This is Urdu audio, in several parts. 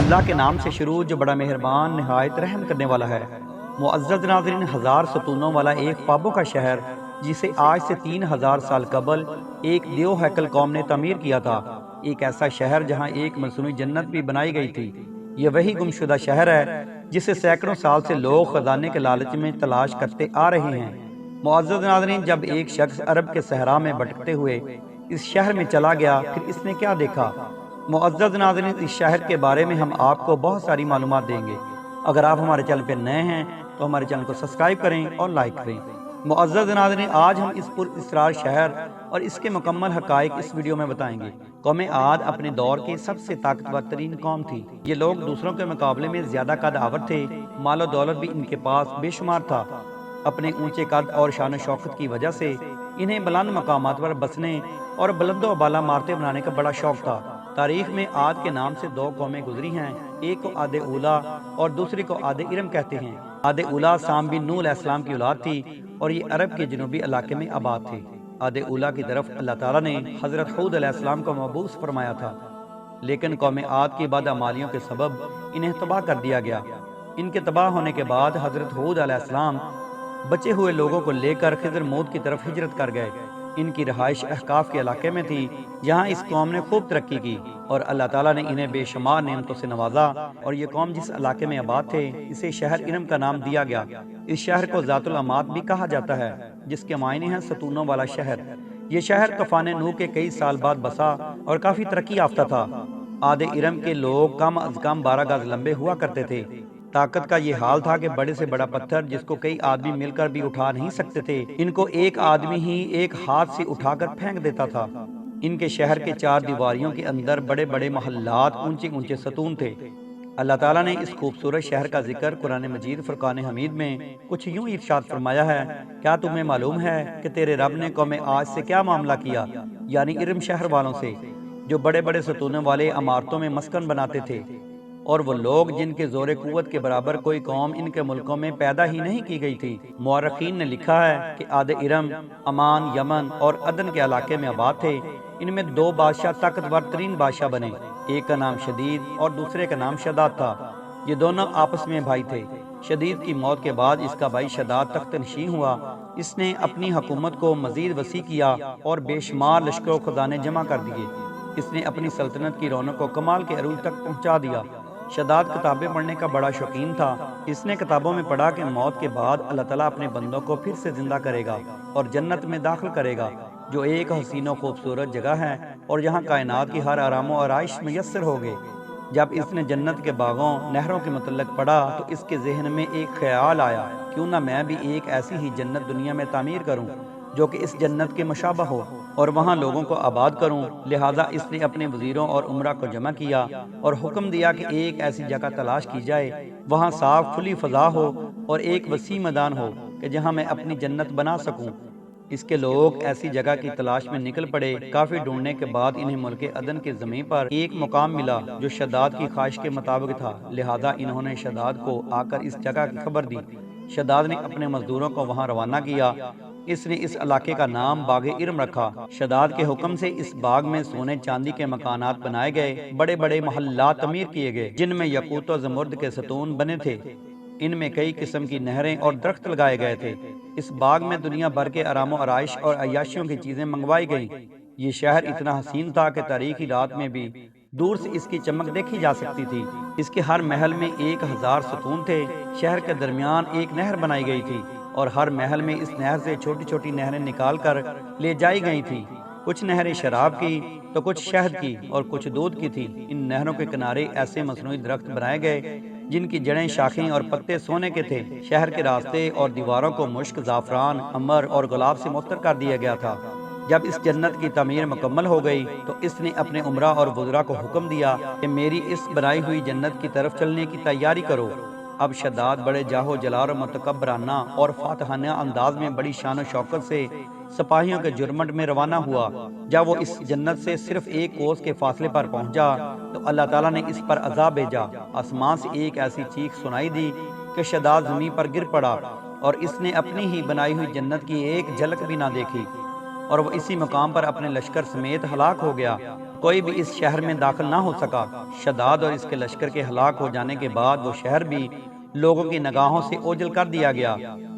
اللہ کے نام سے شروع جو بڑا مہربان نہایت رحم کرنے والا ہے۔ معزز ناظرین، 1000 ستونوں والا ایک خوابوں کا شہر جسے آج سے 3000 سال قبل ایک دیو ہیکل قوم نے تعمیر کیا تھا، ایک ایسا شہر جہاں ایک مصنوعی جنت بھی بنائی گئی تھی۔ یہ وہی گمشدہ شہر ہے جسے سینکڑوں سال سے لوگ خزانے کے لالچ میں تلاش کرتے آ رہے ہیں۔ معزز ناظرین، جب ایک شخص عرب کے صحرا میں بھٹکتے ہوئے اس شہر میں چلا گیا، پھر اس نے کیا دیکھا؟ معزز ناظرین، اس شہر کے بارے میں ہم آپ کو بہت ساری معلومات دیں گے۔ اگر آپ ہمارے چینل پہ نئے ہیں تو ہمارے چینل کو سبسکرائب کریں اور لائک کریں۔ معزز ناظرین، آج ہم اس پر اسرار شہر اور اس کے مکمل حقائق اس ویڈیو میں بتائیں گے۔ قوم عاد اپنے دور کی سب سے طاقتور ترین قوم تھی۔ یہ لوگ دوسروں کے مقابلے میں زیادہ قد آور تھے، مال و دولت بھی ان کے پاس بے شمار تھا۔ اپنے اونچے قد اور شان و شوکت کی وجہ سے انہیں بلند مقامات پر بسنے اور بلند و بالا عمارتیں بنانے کا بڑا شوق تھا۔ تاریخ میں عاد کے نام سے 2 قومیں گزری ہیں، ایک کو عاد اولا اور دوسری کو عاد ارم کہتے ہیں۔ عاد اولا سام بن نوح علیہ السلام کی اولاد تھی اور یہ عرب کے جنوبی علاقے میں آباد تھی۔ عاد اولا کی طرف اللہ تعالیٰ نے حضرت ہود علیہ السلام کو مبعوث فرمایا تھا، لیکن قوم عاد کی بدعمالیوں کے سبب انہیں تباہ کر دیا گیا۔ ان کے تباہ ہونے کے بعد حضرت ہود علیہ السلام بچے ہوئے لوگوں کو لے کر خضر موت کی طرف ہجرت کر گئے۔ ان کی رہائش احقاف کے علاقے میں تھی، جہاں اس قوم نے خوب ترقی کی اور اللہ تعالیٰ نے انہیں بے شمار نعمتوں سے نوازا، اور یہ قوم جس علاقے میں آباد تھے اسے شہر ارم کا نام دیا گیا۔ اس شہر کو ذات العماد بھی کہا جاتا ہے، جس کے معنی ہیں ستونوں والا شہر۔ یہ شہر طوفان نوح کے کئی سال بعد بسا اور کافی ترقی یافتہ تھا۔ عاد ارم کے لوگ کم از کم 12 گز لمبے ہوا کرتے تھے۔ طاقت کا یہ حال تھا کہ بڑے سے بڑا پتھر جس کو کئی آدمی مل کر بھی اٹھا نہیں سکتے تھے، ان کو ایک آدمی ہی ایک ہاتھ سے اٹھا کر پھینک دیتا تھا۔ ان کے شہر کے 4 دیواریوں کے اندر بڑے بڑے محلات، اونچے اونچے ستون تھے۔ اللہ تعالیٰ نے اس خوبصورت شہر کا ذکر قرآن مجید فرقان حمید میں کچھ یوں ارشاد فرمایا ہے: کیا تمہیں معلوم ہے کہ تیرے رب نے قوم عاد سے کیا معاملہ کیا، یعنی ارم شہر والوں سے، جو بڑے بڑے ستونوں والے عمارتوں میں مسکن بناتے تھے، اور وہ لوگ جن کے زور قوت کے برابر کوئی قوم ان کے ملکوں میں پیدا ہی نہیں کی گئی تھی۔ مورخین نے لکھا ہے کہ عاد ارم امان، یمن اور عدن کے علاقے میں آباد تھے۔ ان میں 2 بادشاہ طاقتور ترین بادشاہ بنے، ایک کا نام شدید اور دوسرے کا نام شداد تھا۔ یہ دونوں آپس میں بھائی تھے۔ شدید کی موت کے بعد اس کا بھائی شداد تخت نشین ہوا۔ اس نے اپنی حکومت کو مزید وسیع کیا اور بے شمار لشکر و خزانے جمع کر دیے۔ اس نے اپنی سلطنت کی رونق کو کمال کے عروج تک پہنچا دیا۔ شداد کتابیں پڑھنے کا بڑا شوقین تھا۔ اس نے کتابوں میں پڑھا کہ موت کے بعد اللہ تعالیٰ اپنے بندوں کو پھر سے زندہ کرے گا اور جنت میں داخل کرے گا، جو ایک حسین و خوبصورت جگہ ہے اور یہاں کائنات کی ہر آرام و آرائش میسر ہوگی۔ جب اس نے جنت کے باغوں، نہروں کے متعلق پڑھا تو اس کے ذہن میں ایک خیال آیا، کیوں نہ میں بھی ایک ایسی ہی جنت دنیا میں تعمیر کروں جو کہ اس جنت کے مشابہ ہو اور وہاں لوگوں کو آباد کروں۔ لہٰذا اس نے اپنے وزیروں اور امراء کو جمع کیا اور حکم دیا کہ ایک ایسی جگہ تلاش کی جائے وہاں صاف کھلی فضا ہو اور ایک وسیع میدان ہو کہ جہاں میں اپنی جنت بنا سکوں۔ اس کے لوگ ایسی جگہ کی تلاش میں نکل پڑے۔ کافی ڈھونڈنے کے بعد انہیں ملک عدن کی زمین پر ایک مقام ملا جو شداد کی خواہش کے مطابق تھا، لہذا انہوں نے شداد کو آ کر اس جگہ کی خبر دی۔ شداد نے اپنے مزدوروں کو وہاں روانہ کیا۔ اس نے اس علاقے کا نام باغ ارم رکھا۔ شداد کے حکم سے اس باغ میں سونے چاندی کے مکانات بنائے گئے، بڑے بڑے محلات تعمیر کیے گئے جن میں یاقوت و زمرد کے ستون بنے تھے۔ ان میں کئی قسم کی نہریں اور درخت لگائے گئے تھے۔ اس باغ میں دنیا بھر کے آرام و آرائش اور عیاشیوں کی چیزیں منگوائی گئیں۔ یہ شہر اتنا حسین تھا کہ تاریخی رات میں بھی دور سے اس کی چمک دیکھی جا سکتی تھی۔ اس کے ہر محل میں 1000 ستون تھے۔ شہر کے درمیان ایک نہر بنائی گئی تھی اور ہر محل میں اس نہر سے چھوٹی چھوٹی نہریں نکال کر لے جائی گئی تھیں۔ کچھ نہریں شراب کی تو کچھ شہد کی اور کچھ دودھ کی تھی۔ ان نہروں کے کنارے ایسے مصنوعی درخت بنائے گئے جن کی جڑیں، شاخیں اور پتے سونے کے تھے۔ شہر کے راستے اور دیواروں کو مشک، زعفران، عنبر اور گلاب سے معطر کر دیا گیا تھا۔ جب اس جنت کی تعمیر مکمل ہو گئی تو اس نے اپنے امراء اور وزراء کو حکم دیا کہ میری اس بنائی ہوئی جنت کی طرف چلنے کی تیاری کرو۔ اب شداد بڑے جاہو جلال اور متکبرانہ اور فاتحانہ انداز میں بڑی شان و شوکت سے سپاہیوں کے جرمٹ میں روانہ ہوا۔ جب وہ اس جنت سے صرف 1 کوس کے فاصلے پر پہنچا تو اللہ تعالیٰ نے اس پر عذاب بھیجا۔ آسمان سے ایک ایسی چیخ سنائی دی کہ شداد زمین پر گر پڑا اور اس نے اپنی ہی بنائی ہوئی جنت کی ایک جھلک بھی نہ دیکھی، اور وہ اسی مقام پر اپنے لشکر سمیت ہلاک ہو گیا۔ کوئی بھی اس شہر میں داخل نہ ہو سکا۔ شداد اور اس کے لشکر کے ہلاک ہو جانے کے بعد وہ شہر بھی لوگوں کی نگاہوں سے اوجھل کر دیا گیا،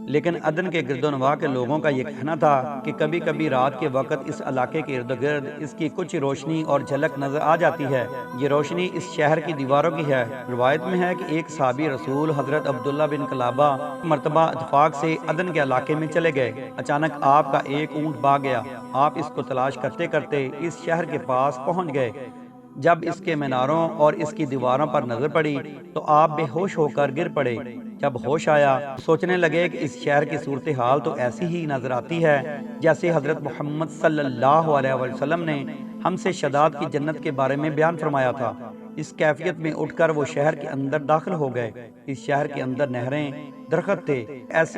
لیکن عدن کے گرد و نواح کے لوگوں کا یہ کہنا تھا کہ کبھی کبھی رات کے وقت اس علاقے کے ارد گرد اس کی کچھ روشنی اور جھلک نظر آ جاتی ہے۔ یہ روشنی اس شہر کی دیواروں کی ہے۔ روایت میں ہے کہ ایک صحابی رسول حضرت عبداللہ بن قلابہ مرتبہ اتفاق سے عدن کے علاقے میں چلے گئے۔ اچانک آپ کا ایک اونٹ بھاگ گیا۔ آپ اس کو تلاش کرتے کرتے اس شہر کے پاس پہنچ گئے۔ جب اس کے میناروں اور اس کی دیواروں پر نظر پڑی تو آپ بے ہوش ہو کر گر پڑے۔ جب ہوش آیا سوچنے لگے کہ اس شہر کی صورتحال تو ایسی ہی نظر آتی ہے جیسے حضرت محمد صلی اللہ علیہ وسلم نے ہم سے شداد کی جنت کے بارے میں بیان فرمایا تھا۔ اس کیفیت میں اٹھ کر وہ شہر کے اندر داخل ہو گئے۔ اس شہر کے اندر نہریں، درخت تھے،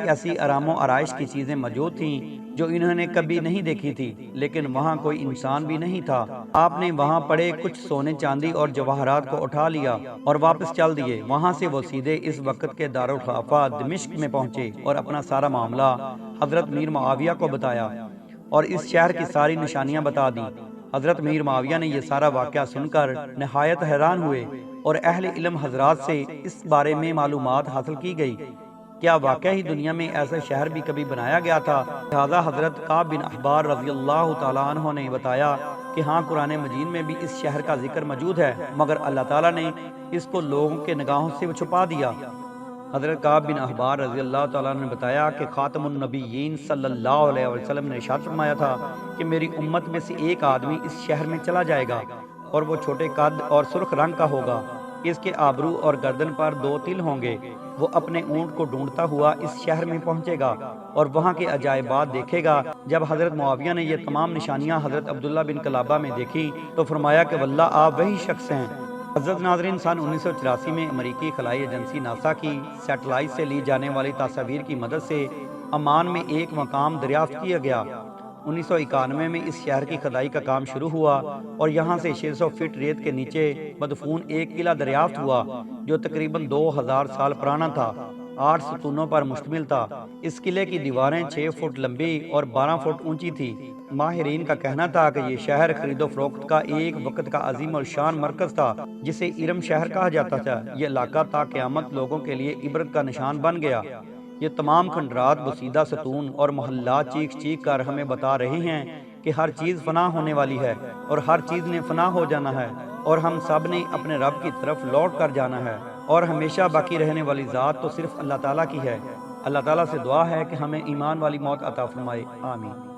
ایسی آرام و آرائش کی چیزیں موجود تھیں جو انہوں نے کبھی نہیں دیکھی تھی، لیکن وہاں کوئی انسان بھی نہیں تھا۔ آپ نے وہاں پڑے کچھ سونے چاندی اور جواہرات کو اٹھا لیا اور واپس چل دیے۔ وہاں سے وہ سیدھے اس وقت کے دارالخلافہ دمشق میں پہنچے اور اپنا سارا معاملہ حضرت میر معاویہ کو بتایا اور اس شہر کی ساری نشانیاں بتا دیں۔ حضرت میر معاویہ نے یہ سارا واقعہ سن کر نہایت حیران ہوئے اور اہل علم حضرات سے اس بارے میں معلومات حاصل کی گئی۔ کیا واقعی دنیا میں ایسا شہر بھی کبھی بنایا گیا تھا؟ لہذا حضرت کعب بن احبار رضی اللہ تعالیٰ عنہ نے بتایا کہ ہاں، قرآن مجید میں بھی اس شہر کا ذکر موجود ہے، مگر اللہ تعالیٰ نے اس کو لوگوں کے نگاہوں سے چھپا دیا۔ حضرت کعب بن احبار رضی اللہ تعالیٰ عنہ نے بتایا کہ خاتم النبیین صلی اللہ علیہ وسلم نے ارشاد فرمایا تھا کہ میری امت میں سے ایک آدمی اس شہر میں چلا جائے گا اور وہ چھوٹے قد اور سرخ رنگ کا ہوگا۔ اس کے آبرو اور گردن پر 2 تل ہوں گے۔ وہ اپنے اونٹ کو ڈھونڈتا ہوا اس شہر میں پہنچے گا اور وہاں کے عجائبات دیکھے گا۔ جب حضرت معاویہ نے یہ تمام نشانیاں حضرت عبداللہ بن قلابہ میں دیکھی تو فرمایا کہ واللہ آپ وہی شخص ہیں۔ حضرت ناظرین، سن 1984 میں امریکی خلائی ایجنسی ناسا کی سیٹلائٹ سے لی جانے والی تصاویر کی مدد سے عمان میں ایک مقام دریافت کیا گیا۔ 1991 میں اس شہر کی کھدائی کا کام شروع ہوا اور یہاں سے 600 فٹ ریت کے نیچے مدفون ایک قلعہ دریافت ہوا جو تقریباً 2000 سال پرانا تھا، 8 ستونوں پر مشتمل تھا۔ اس قلعے کی دیواریں 6 فٹ لمبی اور 12 فٹ اونچی تھی۔ ماہرین کا کہنا تھا کہ یہ شہر خرید و فروخت کا ایک وقت کا عظیم الشان مرکز تھا جسے ارم شہر کہا جاتا تھا۔ یہ علاقہ تا قیامت لوگوں کے لیے عبرت کا نشان بن گیا۔ یہ تمام کھنڈرات، بسیدہ ستون اور محلات چیخ چیخ کر ہمیں بتا رہے ہیں کہ ہر چیز فنا ہونے والی ہے اور ہر چیز نے فنا ہو جانا ہے اور ہم سب نے اپنے رب کی طرف لوٹ کر جانا ہے، اور ہمیشہ باقی رہنے والی ذات تو صرف اللہ تعالیٰ کی ہے۔ اللہ تعالیٰ سے دعا ہے کہ ہمیں ایمان والی موت عطا فرمائے، آمین۔